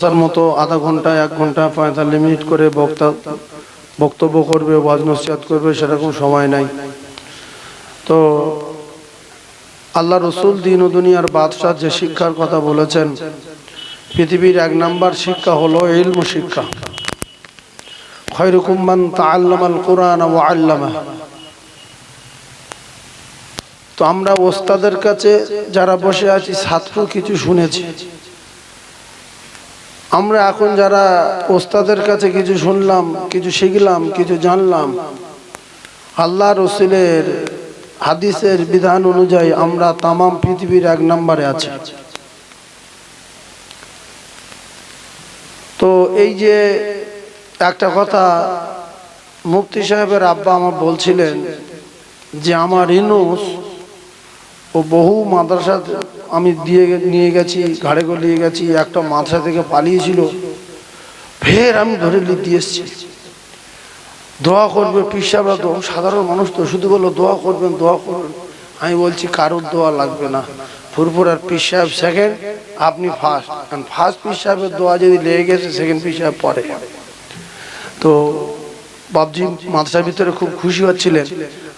মতো আধা ঘন্টা 1 ঘন্টা 45 মিনিট করে বক্তব্য করবে, ওয়াজ নসিহত করবে, সেরকম সময় নাই। তো আল্লাহ রসুল দিন ও দুনিয়ার বাদশাহ যে শিক্ষার কথা বলেছেন, পৃথিবীর 1 নাম্বার শিক্ষা হলো ইলম শিক্ষা। খায়রুকুম মান তাআল্লামাল কুরআন ওয়া আল্লামাহু। তো আমরা ওস্তাদের কাছে যারা বসে আছি, ছাত্র কিছু শুনেছি। আমরা এখন যারা ওস্তাদের কাছে কিছু শুনলাম, কিছু শিখলাম, কিছু জানলাম, আল্লাহ রসুলের হাদিসের বিধান অনুযায়ী আমরা তাম পৃথিবীর 1 নম্বরে আছি। তো এই যে একটা কথা মুফতি সাহেবের আব্বা আমার বলছিলেন যে আমার ইনুস ও বহু মাদ্রাসা আমি নিয়ে গেছি, ঘাড়ে করে নিয়ে গেছি। একটা মাদ্রাসা থেকে পালিয়েছিল, ফের আমি ধরে নিতে এসেছি। দোয়া করবে পীর সাহেবরা, তো সাধারণ মানুষ তো, শুধু বললো দোয়া করবেন, দোয়া করবেন। আমি বলছি কারোর দোয়া লাগবে না, ফুরফুরার পীর সাহেব সেকেন্ড, আপনি ফার্স্ট। কারণ ফার্স্ট পীর সাহেবের দোয়া যদি লেগে গেছে, সেকেন্ড পীর সাহেব পরে। তো বাবজি মাদ্রাসার ভিতরে খুব খুশি হচ্ছিলেন।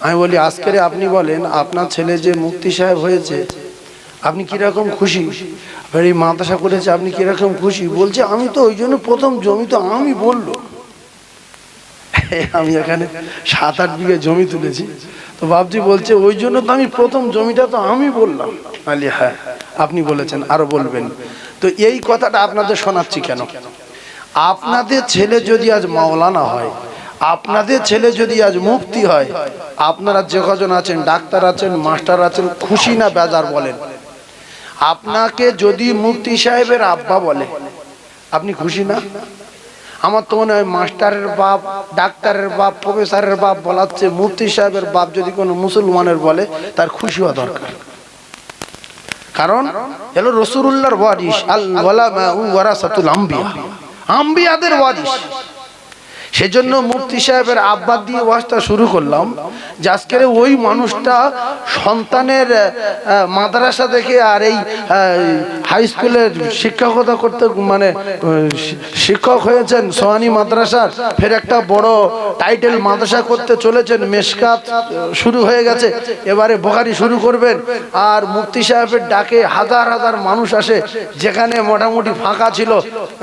আমি বলি আজকের আপনি বলেন আপনার ছেলে যে মুফতি সাহেব হয়েছে, আপনি কিরকম খুশি? এই মাদ্রাসা করেছে, আপনি কিরকম খুশি? বলছে আমি তো ওই জন্য প্রথম জমি তো আমি বললো, আমি এখানে 7-8 বিঘা জমি তুলেছি। তো বাবজি বলছে ওই জন্য তো আমি প্রথম জমিটা তো আমি বললাম। আলি হ্যাঁ আপনি বলেছেন, আরো বলবেন। তো এই কথাটা আপনাদের শোনাচ্ছি কেন? আপনাদের ছেলে যদি আজ মাওলানা হয়, আপনাদের ছেলে যদি আজ মুফতি হয়, আপনারা যে কজন আছেন, ডাক্তার আছেন, মাস্টার আছেন, খুশি না বেজার বলেন? আপনাকে যদি মুফতি সাহেবের আব্বা বলে, আপনি খুশি না? আমার তো মনে হয় মাস্টারের বাপ, ডাক্তারের বাপ, প্রফেসরের বাপ বলাচ্ছে, মুফতি সাহেবের বাপ যদি কোনো মুসলমানের বলে, তার খুশি হওয়া দরকার। কারণ এলো রাসূলুল্লাহর ওয়ারিস, আল ওলামা ওয়ারাসাতুল আম্বিয়া, আম্বিয়াদের ওয়ারিস। সেজন্য মুফতি সাহেবের আব্বা দিয়ে ওয়াজটা শুরু করলাম যে আজকের ওই মানুষটা সন্তানের মাদ্রাসা থেকে আর এই হাই স্কুলের শিক্ষকতা করতে, মানে শিক্ষক হয়েছেন সোহানী মাদ্রাসার, ফের একটা বড় টাইটেল মাদ্রাসা করতে চলেছেন। মেশকাত শুরু হয়ে গেছে, এবারে বুখারী শুরু করবেন। আর মুফতি সাহেবের ডাকে হাজার হাজার মানুষ আসে, যেখানে মোটামুটি ফাঁকা ছিল,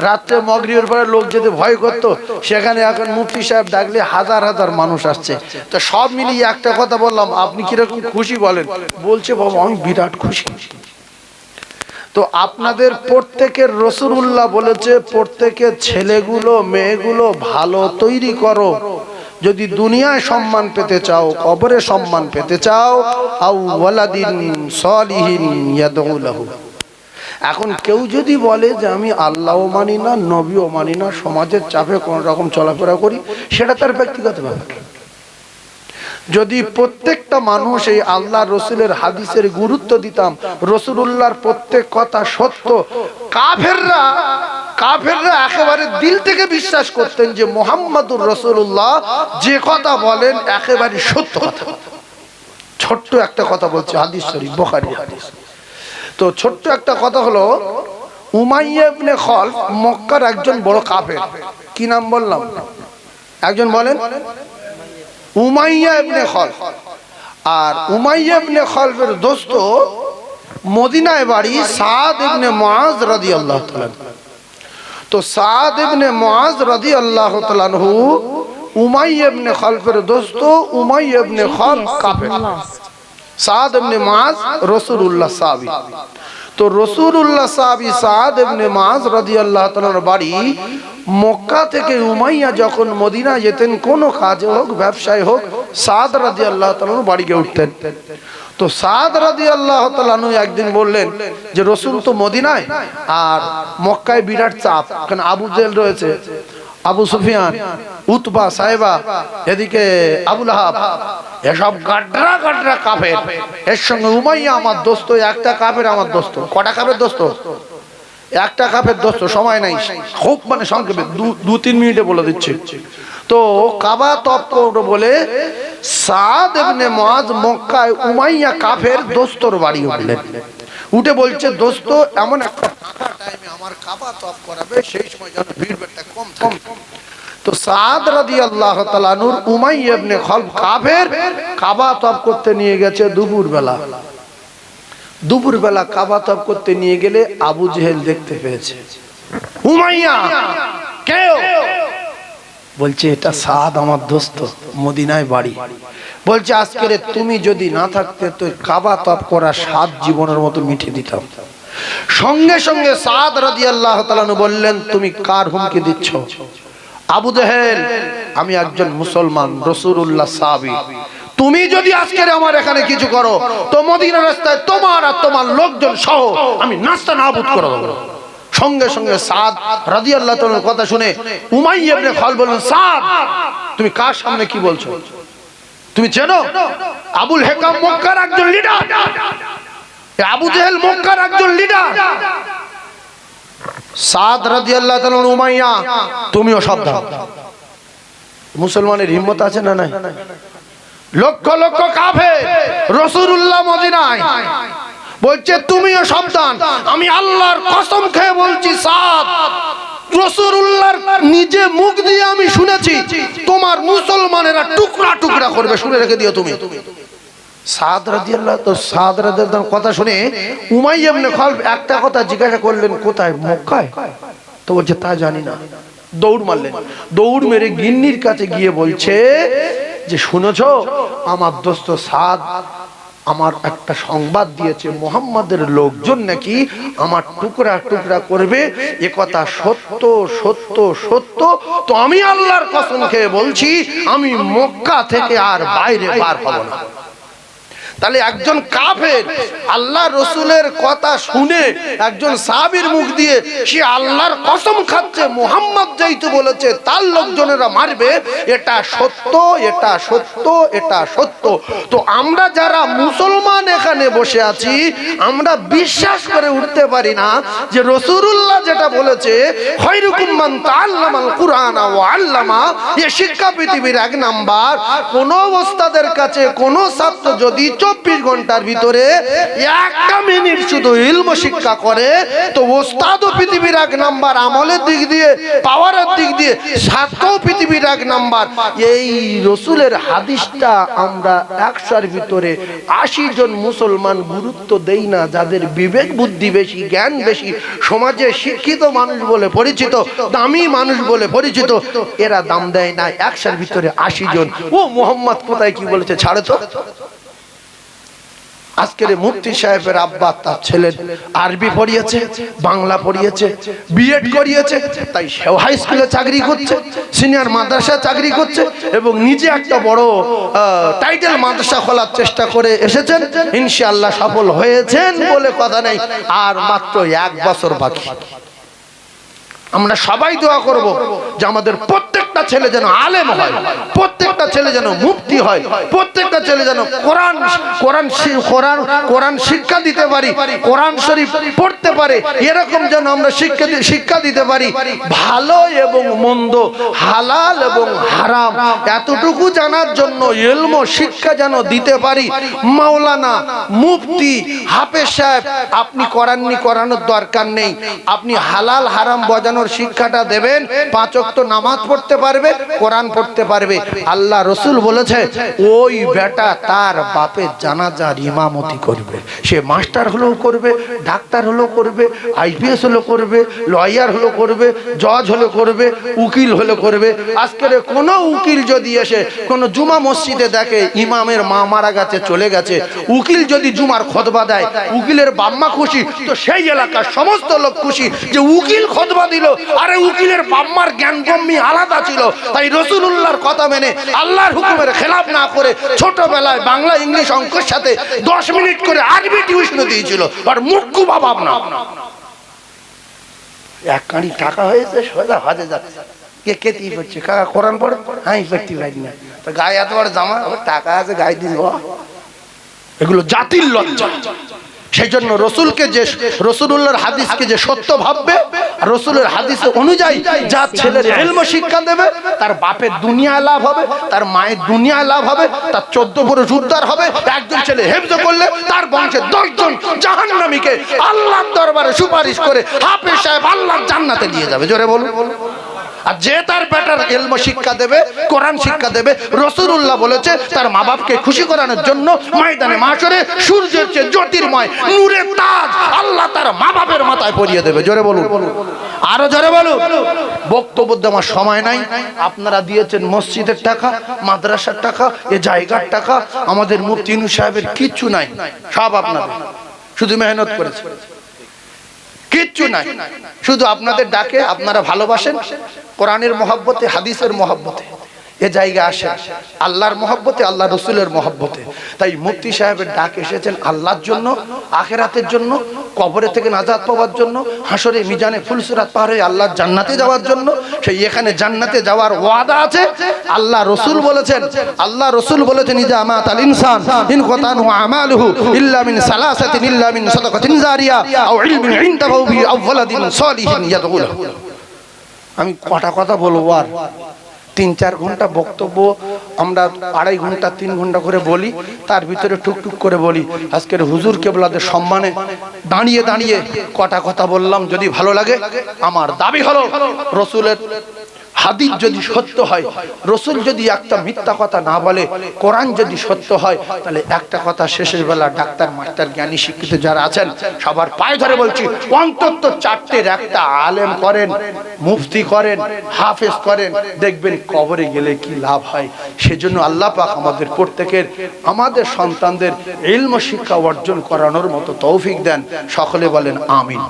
রাত্রে মাগরিবের পরে লোক যেতে ভয় করতো, সেখানে এখন মুফতি সাহেব ডাকলে হাজার হাজার মানুষ আসছে। তো সব মিলিয়ে একটা কথা বললাম, আপনি কিরকম খুশি বলেন? বলছে বাবা আমি বিরাট খুশি। তো আপনাদের প্রত্যেকের রাসূলুল্লাহ বলেছে, প্রত্যেকের ছেলেগুলো মেয়েগুলো ভালো তৈরি করো। যদি দুনিয়ায় সম্মান পেতে চাও, কবরে সম্মান পেতে চাও, আও ওয়ালাদিন সালিহিন ইয়াদউ লাহু। এখন কেউ যদি বলে যে আমি আল্লাহও মানি না, নবীও মানি না, সমাজের চাপে কোন রকম চলাফেরা করি, সেটা তার ব্যক্তিগত ব্যাপার। যদি প্রত্যেকটা মানুষ এই আল্লাহ রসুলের হাদিসের গুরুত্ব দিতাম, রাসূলুল্লাহর প্রত্যেক কথা সত্য, কাফেররা একেবারে দিল থেকে বিশ্বাস করতেন যে মুহাম্মাদুর রাসূলুল্লাহ যে কথা বলেন একেবারে সত্য কথা। ছোট্ট একটা কথা বলছে, হাদিস শরীফ, বুখারী হাদিস। তো ছোট্ট একটা কথা হলো, উমাইয়া ইবনে খালফ মক্কার একজন বড় কাফের। কি নাম বললাম? একজন বলেন, উমাইয়া ইবনে খালফ। আর উমাইয়া ইবনে খালফের দোস্ত, মদিনায় বাড়ি, সাদ ইবনে মুআজ রাদিয়াল্লাহু তাআলা। তো সাদ ইবনে মুআজ রাদিয়াল্লাহু তাআলা আনহু উমাইয়া ইবনে খালফের দোস্ত। উমাইয়া ইবনে খালফ কাফের, সাদ ইবনে মুআজ রাসূলুল্লাহ সাহাবী। তো রাসূলুল্লাহ সাহাবী সাদ ইবনে মুআজ রাদিয়াল্লাহু তাআলার বাড়ি মক্কা থেকে উমাইয়া যখন মদিনা যেতেন, কোনো কাজে হোক, ব্যবসায় হোক, সাদ রাদিয়াল্লাহু তাআলার বাড়ি গিয়ে উঠতেন। তো সাদ রাদিয়াল্লাহু তাআলা একদিন বললেন যে রাসূল তো মদিনায়, আর মক্কায় বিরাট চাপ, কারণ আবু জেহেল রয়েছে, আবু সুফিয়ান, উতবা, সাইবা, এদিকে আবু লাহাব, এসব গাড্রা গাড্রা কাফের। এর সঙ্গে উমাইয়া আমার দোস্ত, একটা কাফের আমার দোস্ত। কটা কাফের দোস্ত? একটা কাফের দোস্ত। সময় নাই, খুব মানে সংক্ষেপে 2-3 মিনিটে বলে দিচ্ছি। তো কাবা তপ বলে সাদ ইবনে মুআজ মক্কায় উমাইয়া কাফের দোস্তর বাড়ি উঠলেন। উঠে বলছে দোস্ত এমন একটা ফাঁকা টাইমে আমার কাবা তওয়াফ করাবে, সেই সময় যেন ভিড়টা কম থাকে। তো সাদ রাদিয়াল্লাহু তাআলা নূর উমাইয়া ইবনে খালফ কাফের কাবা তওয়াফ করতে নিয়ে গেছে দুপুরবেলা। দুপুরবেলা কাবা তওয়াফ করতে নিয়ে গেলে আবু জেহেল দেখতে পেয়েছে। উমাইয়া কেউ বলছে এটা সাদ আমার দোস্ত, মদিনায় বাড়ি। বলছে আজকে তুমি যদি না থাকতে তো কাবা তওয়াফ করা 7 জীবনের মতো মিটে দিতাম। সঙ্গে সঙ্গে সাদ রাদিয়াল্লাহু তাআলা বললেন তুমি কার হুমকি দিচ্ছ? আবু জেহেল, আমি একজন মুসলমান, রাসূলুল্লাহ সাহাবী। তুমি যদি আজকে আমার এখানে কিছু করো তো মদিনার রাস্তায় তোমার আর তোমার লোকজন সহ আমি নাস্তা নাবুদ করে দেব। সঙ্গে সঙ্গে সাদ রাদিয়াল্লাহু তাআলার কথা শুনে উমাইয়া ইবনে খালফ বললেন, সাদ তুমি কার সামনে কি বলছো? তুমি চেনো? আবুল হেকাম মক্কার একজন লিডার, আবু জেহেল মক্কার একজন লিডার। সাদ রাদিয়াল্লাহু তাআলা, উমাইয়া তুমিও সাবধান। মুসলমানের হিম্মত আছে না নাই? লক্ষ লক্ষ কাফের, রাসূলুল্লাহ মদিনায়, বলছে তুমিও সাবধান। আমি আল্লাহর কসম খেয়ে বলছি সাদ, রাসূলুল্লাহর নিজে মুখ দিয়ে আমি শুনেছি তোমার মুসলমানেরা টুকরা টুকরা করবে, শুনে রেখে দিও তুমি। সাদ রাদিয়াল্লাহু কথা শুনে উমাইয়া ইবনে খালফ একটা কথা জিজ্ঞাসা করলেন, কোথায়? মক্কায়। তো বলছে তা জানি না। দৌড় মারলেন, দৌড় মেরে গিন্নির কাছে গিয়ে বলছে যে শুনেছো আমার দোস্ত সাদ আমার একটা সংবাদ দিয়েছে, মুহাম্মাদের লোকজন নাকি আমার টুকরা টুকরা করবে, এ কথা সত্য সত্য সত্য। তো আমি আল্লাহর কসম খেয়ে বলছি আমি মক্কা থেকে আর বাইরে বার হব না। তাহলে একজন কাফের আল্লাহ রসুলের কথা শুনে একজন সাহাবীর মুখ দিয়ে সে আল্লাহর কসম খাচ্ছে মুহাম্মদ যেহেতু বলেছে তার লোকজনেরা মারবে, এটা সত্য, এটা সত্য, এটা সত্য। তো আমরা যারা মুসলমান এখানে বসে আছি আমরা বিশ্বাস করে উঠতে পারি না যে রাসূলুল্লাহ যেটা বলেছে খায়রুকুম মান তাআল্লামাল কুরআন ওয়া আল্লামা, এই শিক্ষা পৃথিবীর 1 নাম্বার। কোন ওস্তাদের কাছে কোন ছাত্র যদি 24 ঘন্টার ভিতরে 1 মিনিট শুধু ইলম শিক্ষা করে তো ওস্তাদও পৃথিবীর 1 নাম্বার, আমলের দিক দিয়ে পাওয়ারের দিক দিয়ে ছাত্রও পৃথিবীর 1 নাম্বার। এই রাসূলের হাদিসটা আমরা 100 এর ভিতরে 80 জন মুসলমান গুরুত্ব দেই না, যাদের বিবেক বুদ্ধি বেশি, জ্ঞান বেশি, সমাজে শিক্ষিত মানুষ বলে পরিচিত, দামি মানুষ বলে পরিচিত, এরা দাম দেয় না। 100 এর ভিতরে 80 জন ও মুহাম্মদ কোথায় কি বলেছে ছাড়ে তো। আজকের মুফতি সাহেবের আব্বা তার ছেলে আরবি পড়িয়েছে, বাংলা পড়িয়েছে, বিএড করিয়েছে, তাই সেও হাই স্কুলে চাকরি করছে, সিনিয়র মাদ্রাসা চাকরি করছে এবং নিজে একটা বড় টাইটেল মাদ্রাসা খোলার চেষ্টা করে এসেছেন। ইনশাআল্লাহ সফল হয়েছেন বলে কথা নেই, আর মাত্র 1 বছর বাকি। আমরা সবাই দোয়া করব যে আমাদের প্রত্যেকটা ছেলে যেন আলেম হয়, প্রত্যেকটা ছেলে যেন মুফতি হয়, প্রত্যেকটা ছেলে যেন কোরআন শিক্ষা দিতে পারি, কোরআন শরীফ পড়তে পারে, এরকম যেন আমরা শিক্ষা দিতে পারি। ভালো এবং মন্দ, হালাল এবং হারাম এতটুকু জানার জন্য ইলম শিক্ষা যেন দিতে পারি। মাওলানা, মুফতি, হাফেজ সাহেব আপনি করানোর দরকার নেই, আপনি হালাল হারাম বোঝানোর শিক্ষাটা দেবেন। 5 ওয়াক্ত নামাজ পড়তে পারবে, কোরআন পড়তে পারবে। আল্লাহ রসুল বলেছে ওই বেটা তার বাপের জানাজার ইমামতি করবে, সে মাস্টার হলেও করবে, ডাক্তার হলেও করবে, আইপিএস হলেও করবে, লয়ার হলেও করবে, জজ হলেও করবে, উকিল হলেও করবে। আজকের কোনো উকিল যদি এসে কোনো জুমা মসজিদে দেখে ইমামের মা মারা গেছে, চলে গেছে, উকিল যদি জুমার খুতবা দেয়, উকিলের বাম্মা খুশি, তো সেই এলাকার সমস্ত লোক খুশি যে উকিল খুতবা দিল। আরে উকিলের বাম্মার জ্ঞান গম্যি আলাদা ছিল, তাই রাসূলুল্লাহর কথা মেনে আল্লাহর হুকুমের খেলাফ না করে ছোটবেলায় বাংলা, ইংলিশ, অঙ্কের সাথে 10 মিনিট করে আরবি টিউশন দিয়েছিল। আর মুখ্য বাবা না, 1 কাঁড়ি টাকা হয়েছে সোজা হজে যাচ্ছে। কে কি করছে? কাকা কোরআন পড়ে, আমি পড়তে পারি না, তো গায়ে এত বড় জামা, টাকা আছে গায়ে দিব। এগুলো জাতির লজ্জা। সেই জন্য রসুলকে যে রাসূলুল্লাহর হাদিসকে যে সত্য ভাববে রাসূলের হাদিস অনুযায়ী যার ছেলের ইলম শিক্ষা দেবে তার বাপের দুনিয়া লাভ হবে, তার মায়ের দুনিয়া লাভ হবে, তার 14 পুরুষ উদ্ধার হবে। একজন ছেলে হেফজ করলে তার বংশে 10 জন জাহান্নামীকে আল্লাহর দরবারে সুপারিশ করে হাফেজ সাহেব আল্লাহর জান্নাতে নিয়ে যাবে। জোরে বলুন। আর যে তার বেটার ইলম শিক্ষা দেবে, কোরআন শিক্ষা দেবে, রাসূলুল্লাহ বলেছে তার মা বাপকে খুশি করানোর জন্য ময়দানে মাশরে সূর্যের চেয়ে জ্যোতির্ময় নূরের তাজ আল্লাহ তার মা বাপের মাথায় পরিয়ে দেবে। জোরে বলুন, আরো জোরে বলুন। বক্তব্য দেওয়ার সময় নাই। আপনারা দিয়েছেন মসজিদের টাকা, মাদ্রাসার টাকা, এ জায়গার টাকা, আমাদের মুফতি ইউনূস সাহেবের কিচ্ছু নাই, সব আপনাদের, শুধু মেহনত করেছে, কিচ্ছু নাই। শুধু আপনাদের ডাকে, আপনারা ভালোবাসেন, কোরআনের মহব্বতে, হাদিসের মহব্বতে এ জায়গা আসে, আল্লাহর মহব্বতে, আল্লাহ রসুলের মহব্বতে। তাই মুফতি সাহেবের ডাক এসেছেন আল্লাহর জন্য, আখিরাতের জন্য, কবরে থেকে নাজাত পাওয়ার জন্য, হাসরে মিজানে ফুলসিরাত পার হয়ে আল্লাহর জান্নাতে যাওয়ার জন্য। সেই এখানে জান্নাতে যাওয়ার ওয়াদা আছে। আল্লাহ রসুল বলেছেন, আল্লাহ রসুল বলেছেন ইজা মাতাল ইনসান ইন কতানু আমালুহু ইল্লা মিন সালাসাতিন ইল্লা মিন সাদাকাতিন জারিয়া আও ইলমিন ইনতাফাউ বিহি আও ওয়ালাদিন সালিহিন ইয়াদউ লাহু। আমি কটা কথা বলবো, আর 3-4 ঘন্টা বক্তব্য আমরা 2.5 ঘন্টা 3 ঘন্টা করে বলি, তার ভিতরে টুকটুক করে বলি। আজকের হুজুর কেবলাদের সম্মানে দাঁড়িয়ে দাঁড়িয়ে কটা কথা বললাম। যদি ভালো লাগে, আমার দাবি হলো রাসূলের হাদিস যদি সত্য হয়, রাসূল যদি একটা মিথ্যা কথা না বলে, কোরআন যদি সত্য হয়, তাহলে একটা কথা শেষের বেলা ডাক্তার, মাস্টার, জ্ঞানী, শিক্ষিত যারা আছেন সবার পায়ে ধরে বলছি, অন্তত 4টের একটা আলেম করেন, মুফতি করেন, হাফেজ করেন, দেখবেন কবরে গেলে কি লাভ হয়। সেজন্য আল্লাহ পাক আমাদের প্রত্যেকের, আমাদের সন্তানদের ইলম শিক্ষা অর্জন করানোর মতো তৌফিক দেন। সকলে বলেন আমিন।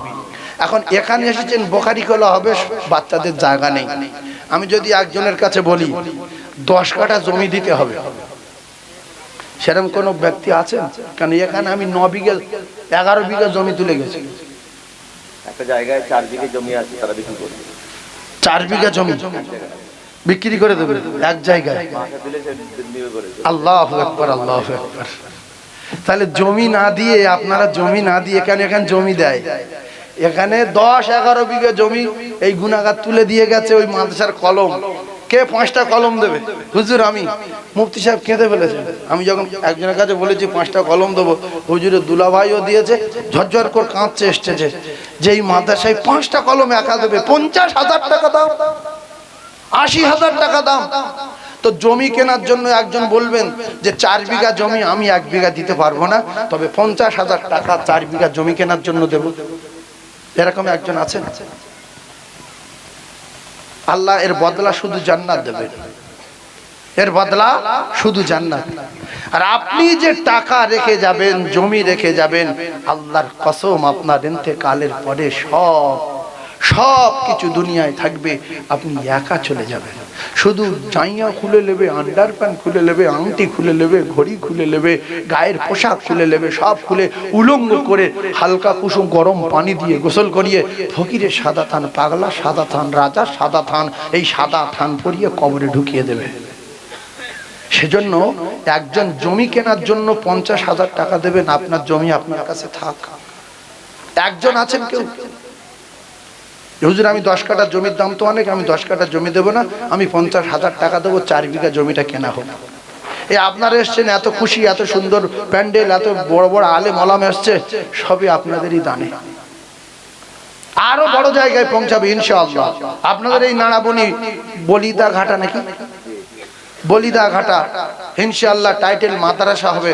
এখন এখানে এসেছেন বোখারি খোলা হবে, বাচ্চাদের জায়গা নেই। আমি যদি একজনের কাছে বলি 10 কাঠা জমি দিতে হবে, সেরকম কোন ব্যক্তি আছে? কারণ এখানে আমি 9 বিঘা 11 বিঘা জমি তুলে গেছি। একটা জায়গায় 4 বিঘা জমি আছে, তারা বিক্রি করবে। 4 বিঘা জমি বিক্রি করে দেবে এক জায়গায়। আল্লাহু আকবার, আল্লাহু আকবার। তাহলে জমি না দিয়ে, আপনারা জমি না দিয়ে কেন এখানে জমি দেয়? এখানে 10-11 বিঘা জমি এই গুনাহগার তুলে দিয়ে গেছে ওই মাদ্রাসার কলম। কে 5টা কলম দেবে? হুজুর আমি। মুফতি সাহেব কেঁদে ফেলেছে। আমি যখন একজনের কাছে বলেছি 5টা কলম দেবো, হুজুরের দুলাভাইও দিয়েছে, ঝরঝর করে কাঁদছে এসেছে যে এই মাদ্রাসায় 5টা কলম একা দেবে, 50,000 টাকা দাম, 80,000 টাকা দাম। তো জমি কেনার জন্য একজন বলবেন যে 4 বিঘা জমি আমি 1 বিঘা দিতে পারবো না, তবে 50,000 টাকা 4 বিঘা জমি কেনার জন্য দেব। এরকম একজন আছেন? আল্লাহ এর বদলা শুধু জান্নাত দেবেন, এর বদলা শুধু জান্নাত। আর আপনি যে টাকা রেখে যাবেন, জমি রেখে যাবেন, আল্লাহর কসম আপনার ইন্তেকালের পরে সব কিছু দুনিয়ায় থাকবে, আপনি একা চলে যাবেন। শুধু জাইয়া খুলে নেবে, আন্ডার প্যান্ট খুলে নেবে, আংটি খুলে নেবে, ঘড়ি খুলে নেবে, গায়ের পোশাক খুলে নেবে, সব খুলে উলঙ্গ করে হালকা কুসুম গরম পানি দিয়ে গোসল করিয়ে, ফকিরের সাদা থান, পাগলা সাদা থান, রাজা সাদা থান, এই সাদা থান পরিয়ে কবরে ঢুকিয়ে দেবে। সেজন্য একজন জমি কেনার জন্য 50,000 টাকা দেবেন, আপনার জমি আপনার কাছে থাক। একজন আছেন কেউ হুজুর আমি 10 কাঠা জমির দাম তো অনেক, আমি 10 কাঠা জমি দেবো না, আমি 50,000 টাকা দেবো, 4 বিঘা জমিটা কেনা হোক। এই আপনারা এসছেন এত খুশি, এত সুন্দর প্যান্ডেল, এত বড় বড় আলেম ওলাম এসছে, সবই আপনাদেরই দানে। আরো বড় জায়গায় পৌঁছাবে ইনশাআল্লাহ। আপনাদের এই নাড়াবনি বলিদা ঘাটা নাকি, বলিদা ঘাটা ইনশাআল্লাহ টাইটেল মাদ্রাসা হবে।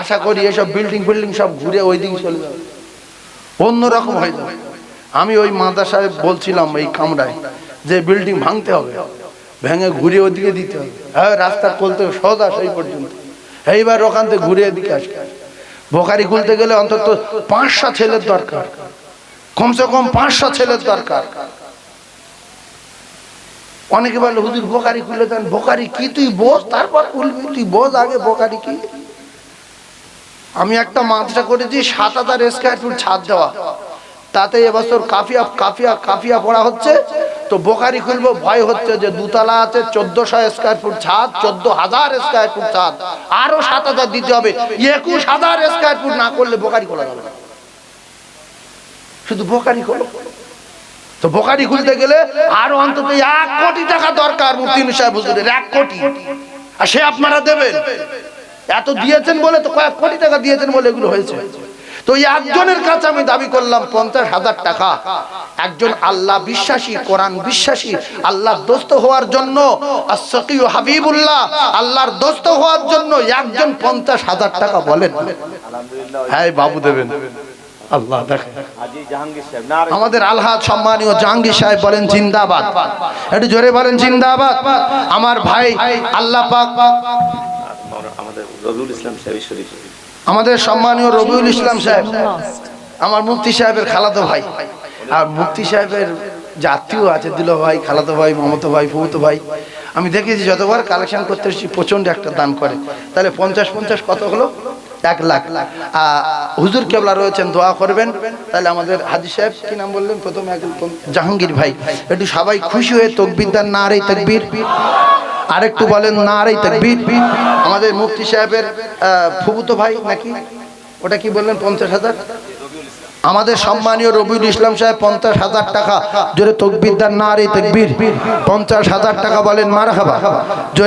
আশা করি এসব বিল্ডিং সব ঘুরে ওই দিকে চলে যাবে, অন্যরকম হয়ে যাবে। আমি ওই মাদ্রাসায় বলছিলাম এই কামরায় যে বিল্ডিং ভাঙতে হবে, ভেঙে ঘুরে ওদিকে দিতে হবে। হ্যাঁ, রাস্তা খুলতে সোজা সেই পর্যন্ত, এইবার ওখান থেকে ঘুরে এদিকে আসবে। বোখারি খুলতে গেলে অন্তত 500 ছেলের দরকার, কমসে কম 500 ছেলের দরকার। অনেকে বলে হুজুর বোখারি খুলে দেন। বোখারি কি তুই বোঝ, তারপর খুলবি, তুই বোঝ আগে বোখারি কি। আমি একটা মাদ্রাসা করেছি 7,000 স্কয়ার ফুট ছাদ দেওয়া, তাতে এবছর কাফিয়া পড়া হচ্ছে। তো বোখারি খুলবো, ভয় হচ্ছে যে দুতলা আছে, 1400 স্কয়ার ফুট ছাদ, 14,000 স্কয়ার ফুট ছাদ, আরো 7,000 দিতে হবে। 21,000 স্কয়ার ফুট না করলে বোখারি খোলা যাবে না। শুধু বোখারি খোলো, তো বোখারি খুলতে গেলে আরো অন্তত 1 কোটি টাকা দরকার মুফতি সাহেব হুজুরের, 1 কোটি। আর সে আপনারা দেবেন, এত দিয়েছেন বলে তো, কয়েক কোটি টাকা দিয়েছেন বলে এগুলো হয়েছে। তো একজনের কাছে আমি দাবি করলাম 50,000 টাকা। একজন আল্লাহ বিশ্বাসী, কোরআন বিশ্বাসী, আল্লাহর দোস্ত হওয়ার জন্য, as-saqi হাবিবুল্লাহ, আল্লাহর দোস্ত হওয়ার জন্য একজন 50,000 টাকা বলেন। আলহামদুলিল্লাহ। হ্যাঁ বাবু দেবেন, আল্লাহ দেখেন। হাজী জাহাঙ্গীর সাহেব না, আমাদের আলহাজ সম্মানীয় জাহাঙ্গীর সাহেব বলেন জিন্দাবাদ, একটু জোরে বলেন জিন্দাবাদ। আমার ভাই আল্লাহ পাক, আমাদের রবিউল ইসলাম সাহেব শরীফ, আমাদের সম্মানীয় রবিউল ইসলাম সাহেব, আমার মুফতি সাহেবের খালাতো ভাই, আর মুফতি সাহেবের জাতীয় আছে দুলো ভাই, খালাতো ভাই, মামাতো ভাই, ফুফুতো ভাই। আমি দেখেছি যতবার কালেকশন করতে এসেছি প্রচন্ড একটা দান করে। তাহলে 50 কত হলো? 1 লাখ। হুজুর কেবলা রয়েছেন, দোয়া করবেন। তাহলে আমাদের হাজী সাহেব কি নাম বললেন প্রথমে? জাহাঙ্গীর ভাই। একটু সবাই খুশি হয়ে তাকবীর দেন, নারে তাকবীর। আরেকটু বলেন নারে তাকবীর। আমাদের মুফতি সাহেবের ফুফুতো ভাই নাকি, ওটা কি বললেন? 50,000। আমাদের সম্মানীয় রবিউল ইসলাম সাহেব 50,000 টাকা। জোরে তাকবীর দেন, নারে তাকবীর। 50,000 টাকা বলেন মারহাবা। জোরে